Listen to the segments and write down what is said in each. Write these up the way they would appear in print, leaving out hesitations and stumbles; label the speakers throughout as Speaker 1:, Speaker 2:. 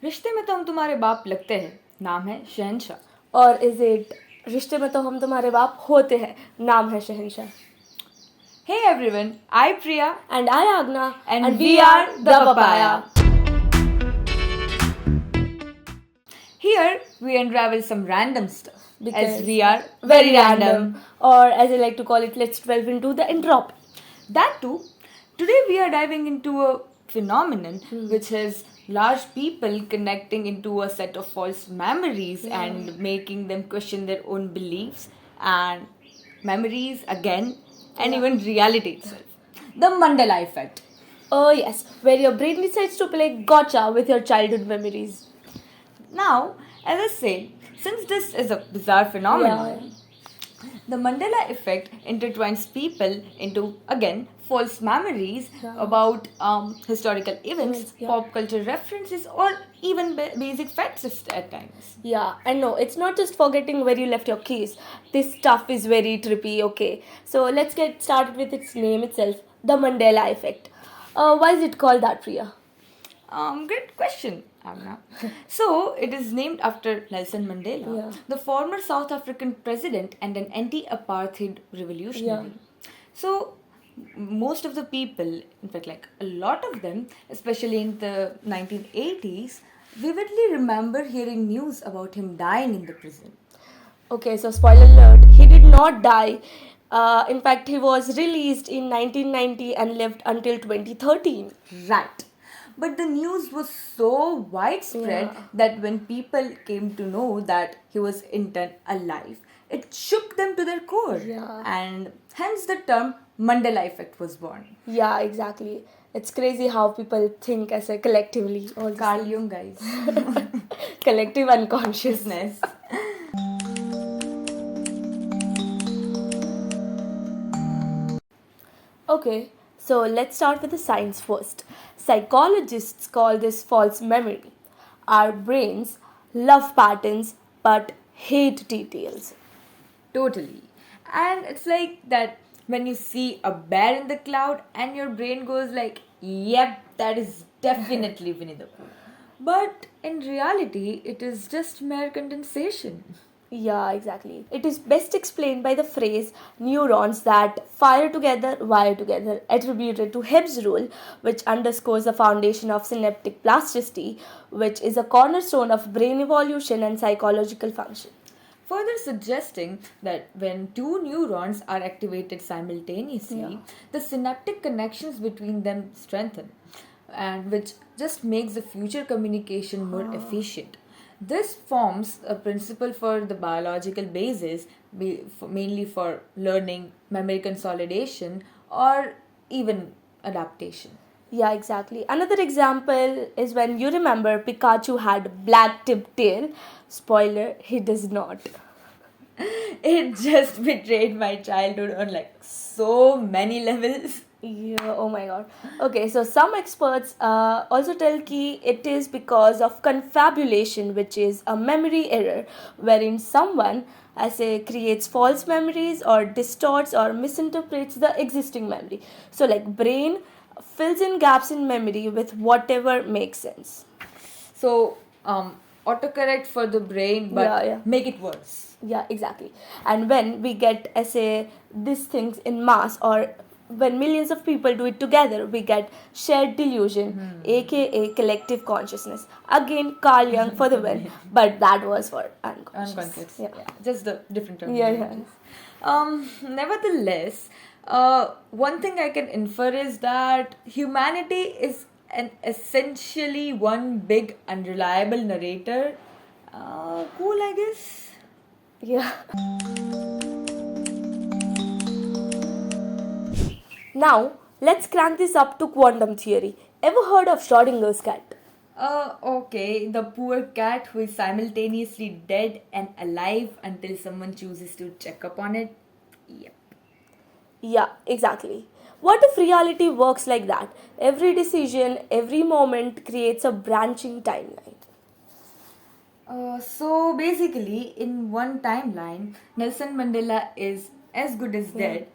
Speaker 1: रिश्ते में तो हम तुम्हारे बाप लगते हैं, नाम है शहंशाह।
Speaker 2: और इज इट रिश्ते में तो हम तुम्हारे बाप होते हैं, नाम है शहंशाह।
Speaker 1: Hey everyone, I Priya
Speaker 2: And I Agna,
Speaker 1: and we are the Papaya. Here we unravel some random stuff as we are very random.
Speaker 2: Or as I like to call it, let's delve into the entropy.
Speaker 1: That too, today we are diving into a phenomenon which is large people connecting into a set of false memories and making them question their own beliefs and memories again and even reality itself. The Mandela Effect.
Speaker 2: Oh yes, where your brain decides to play gotcha with your childhood memories.
Speaker 1: Now, as I said, since this is a bizarre phenomenon, the Mandela effect intertwines people into, again, false memories about historical events, pop culture references, or even basic facts at times.
Speaker 2: Yeah, and no, it's not just forgetting where you left your keys. This stuff is very trippy, okay. So let's get started with its name itself, the Mandela Effect. Why is it called that, Priya?
Speaker 1: Great question, Amna. So, it is named after Nelson Mandela, the former South African president and an anti-apartheid revolutionary. So, most of the people, in fact, like a lot of them, especially in the 1980s, vividly remember hearing news about him dying in the prison.
Speaker 2: Okay, so spoiler alert, he did not die. In fact, he was released in 1990 and lived until 2013.
Speaker 1: Right. But the news was so widespread that when people came to know that he was in turn alive, it shook them to their core. And hence the term Mandela Effect was born.
Speaker 2: Yeah, exactly. It's crazy how people think as a collectively.
Speaker 1: Carl Jung, guys.
Speaker 2: Collective unconsciousness. Okay, so let's start with the science first. Psychologists call this false memory. Our brains love patterns but hate details.
Speaker 1: Totally. And it's like that when you see a bear in the cloud and your brain goes like, yep, that is definitely Winnie the Pooh. But in reality, it is just mere condensation.
Speaker 2: Yeah, exactly. It is best explained by the phrase neurons that fire together, wire together, attributed to Hebb's rule, which underscores the foundation of synaptic plasticity, which is a cornerstone of brain evolution and psychological function.
Speaker 1: Further suggesting that when two neurons are activated simultaneously, the synaptic connections between them strengthen, and which just makes the future communication more efficient. This forms a principle for the biological basis, mainly for learning, memory consolidation, or even adaptation.
Speaker 2: Yeah, exactly. Another example is when you remember Pikachu had black tipped tail. Spoiler, he does not.
Speaker 1: It just betrayed my childhood on like so many levels.
Speaker 2: Yeah, oh my god. Okay, so some experts also tell ki it is because of confabulation, which is a memory error, wherein someone, I say, creates false memories or distorts or misinterprets the existing memory. So, like, brain fills in gaps in memory with whatever makes sense.
Speaker 1: So, autocorrect for the brain, but make it worse.
Speaker 2: Yeah, exactly. And when we get, I say, these things in mass or when millions of people do it together, we get shared delusion, aka collective consciousness. Again, Carl Jung for the win, but that was for unconscious.
Speaker 1: Yeah. Just the different terms. Nevertheless, one thing I can infer is that humanity is an essentially one big unreliable narrator. Cool, I guess.
Speaker 2: Yeah. Now, let's crank this up to quantum theory. Ever heard of Schrodinger's cat?
Speaker 1: Okay, the poor cat who is simultaneously dead and alive until someone chooses to check up on it. Yep.
Speaker 2: Yeah, exactly. What if reality works like that? Every decision, every moment creates a branching timeline.
Speaker 1: So basically, in one timeline, Nelson Mandela is as good as dead,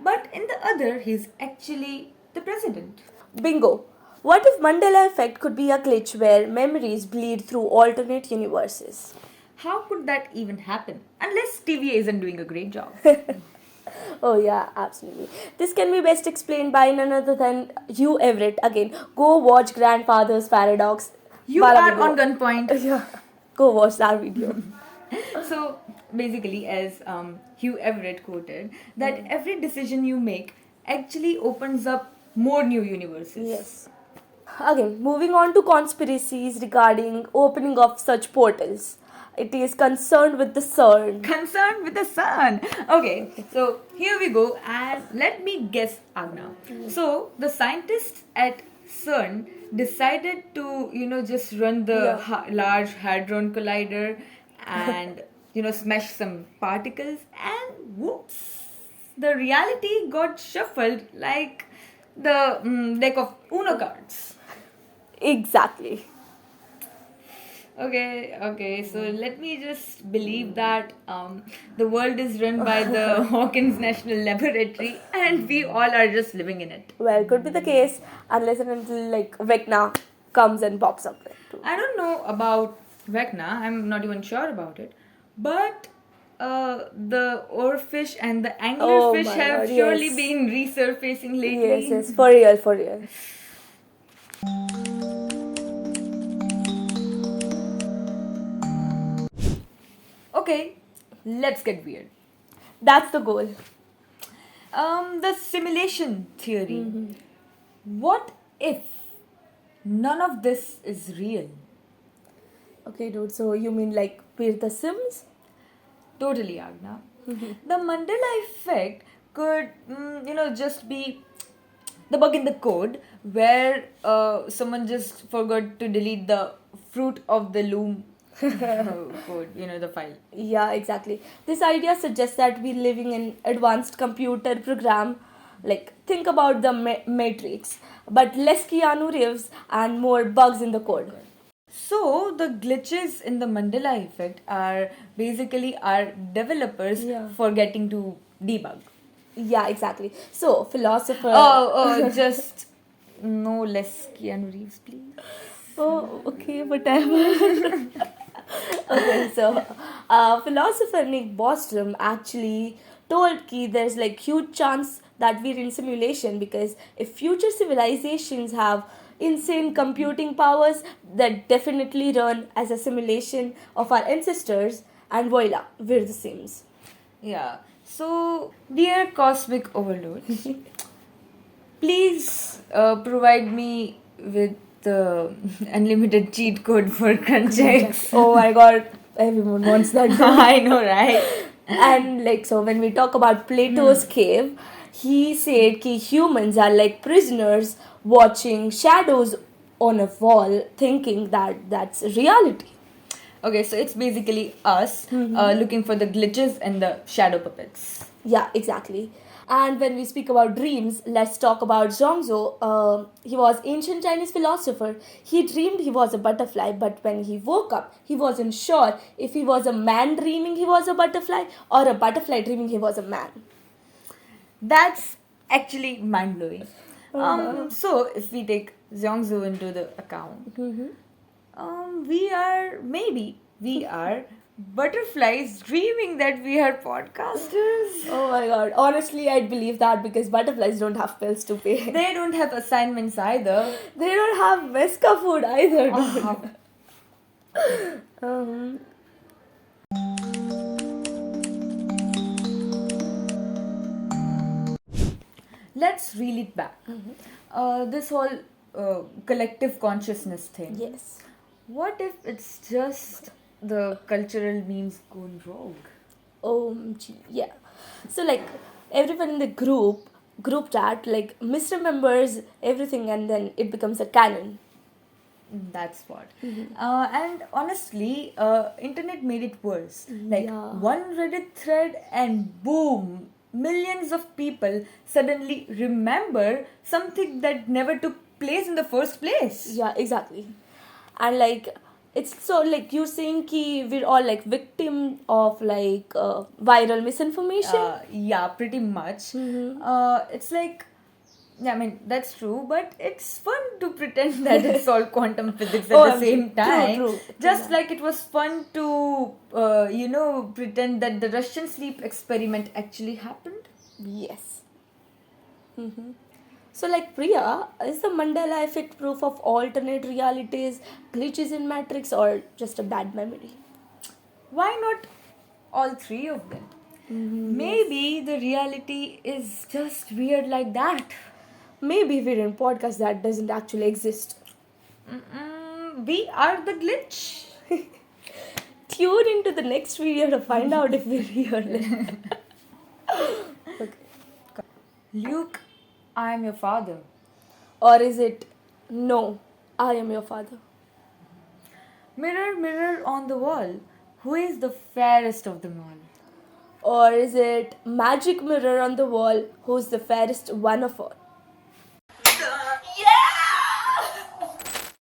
Speaker 1: but in the other, he's actually the president.
Speaker 2: Bingo! What if Mandela Effect could be a glitch where memories bleed through alternate universes?
Speaker 1: How could that even happen? Unless TVA isn't doing a great job.
Speaker 2: Oh yeah, absolutely. This can be best explained by none other than you, Everett. Again, go watch Grandfather's Paradox.
Speaker 1: You
Speaker 2: Bala
Speaker 1: are
Speaker 2: video.
Speaker 1: on gunpoint.
Speaker 2: Yeah, go watch that video.
Speaker 1: So basically, as Hugh Everett quoted, that every decision you make actually opens up more new universes.
Speaker 2: Yes. Again, moving on to conspiracies regarding opening of such portals. It is concerned with the CERN.
Speaker 1: Concerned with the sun. Okay, so here we go, and let me guess, Agna. So the scientists at CERN decided to, just run the
Speaker 2: Yeah.
Speaker 1: Large Hadron Collider and, smash some particles, and whoops, the reality got shuffled like the deck of Uno cards.
Speaker 2: Exactly.
Speaker 1: Okay, so let me just believe that the world is run by the Hawkins National Laboratory and we all are just living in it.
Speaker 2: Well, could be the case unless and until like Vecna comes and pops up there too.
Speaker 1: I don't know about Vecna, I'm not even sure about it, but the oarfish and the
Speaker 2: Oh
Speaker 1: anglerfish
Speaker 2: my
Speaker 1: have
Speaker 2: God,
Speaker 1: surely
Speaker 2: yes.
Speaker 1: been resurfacing lately.
Speaker 2: Yes, for real, for real.
Speaker 1: Okay, let's get weird.
Speaker 2: That's the goal.
Speaker 1: The simulation theory. What if none of this is real?
Speaker 2: Okay, dude, so you mean like we're the Sims?
Speaker 1: Totally, Agna. The Mandela effect could, just be the bug in the code where someone just forgot to delete the fruit of the loom code, the file.
Speaker 2: Yeah, exactly. This idea suggests that we're living in advanced computer program. Like, think about the Matrix, but less Keanu Reeves and more bugs in the code.
Speaker 1: So the glitches in the Mandela effect are basically our developers
Speaker 2: Yeah.
Speaker 1: forgetting to debug.
Speaker 2: Yeah, exactly. So, philosopher.
Speaker 1: Just no less Keanu Reeves, please.
Speaker 2: Oh, okay, whatever. Okay, so philosopher Nick Bostrom actually told Ki there's like huge chance that we're in simulation because if future civilizations have insane computing powers that definitely run as a simulation of our ancestors, and voila, we're the Sims.
Speaker 1: Yeah. So, dear cosmic overlords, please provide me with the unlimited cheat code for Crunchex.
Speaker 2: Oh my god, everyone wants that.
Speaker 1: I know, right?
Speaker 2: And like, so when we talk about Plato's cave, he said कि humans are like prisoners watching shadows on a wall thinking that that's reality.
Speaker 1: Okay, so it's basically us looking for the glitches and the shadow puppets.
Speaker 2: Yeah, exactly. And when we speak about dreams, let's talk about Zhuangzi. He was ancient Chinese philosopher. He dreamed he was a butterfly, but when he woke up, he wasn't sure if he was a man dreaming he was a butterfly or a butterfly dreaming he was a man.
Speaker 1: That's actually mind blowing. So if we take Zhuangzi into the account, we are butterflies dreaming that we are podcasters.
Speaker 2: Oh my god. Honestly, I'd believe that because butterflies don't have bills to pay.
Speaker 1: They don't have assignments either.
Speaker 2: They don't have Meska food either.
Speaker 1: Let's reel it back. This whole collective consciousness thing.
Speaker 2: Yes.
Speaker 1: What if it's just the cultural memes gone rogue?
Speaker 2: Yeah. So like everyone in the group chat like misremembers everything and then it becomes a canon.
Speaker 1: That's what. And honestly, internet made it worse. Like
Speaker 2: Yeah.
Speaker 1: one Reddit thread and boom, millions of people suddenly remember something that never took place in the first place.
Speaker 2: Yeah, exactly. And like it's so like you're saying ki we're all like victim of like viral misinformation.
Speaker 1: Yeah, pretty much. It's like Yeah, I mean, that's true, but it's fun to pretend that it's all quantum physics at
Speaker 2: Oh,
Speaker 1: the same time.
Speaker 2: true.
Speaker 1: Just like it was fun to, pretend that the Russian sleep experiment actually happened.
Speaker 2: Yes. So, like Priya, is the Mandela effect proof of alternate realities, glitches in Matrix, or just a bad memory?
Speaker 1: Why not all three of them? Maybe the reality is just weird like that.
Speaker 2: Maybe we're in a podcast that doesn't actually exist.
Speaker 1: We are the glitch.
Speaker 2: Tune into the next video to find out if we're real. Okay.
Speaker 1: Luke, I am your father.
Speaker 2: Or is it, no, I am your father?
Speaker 1: Mirror, mirror on the wall, who is the fairest of them all?
Speaker 2: Or is it magic mirror on the wall, who's the fairest one of all?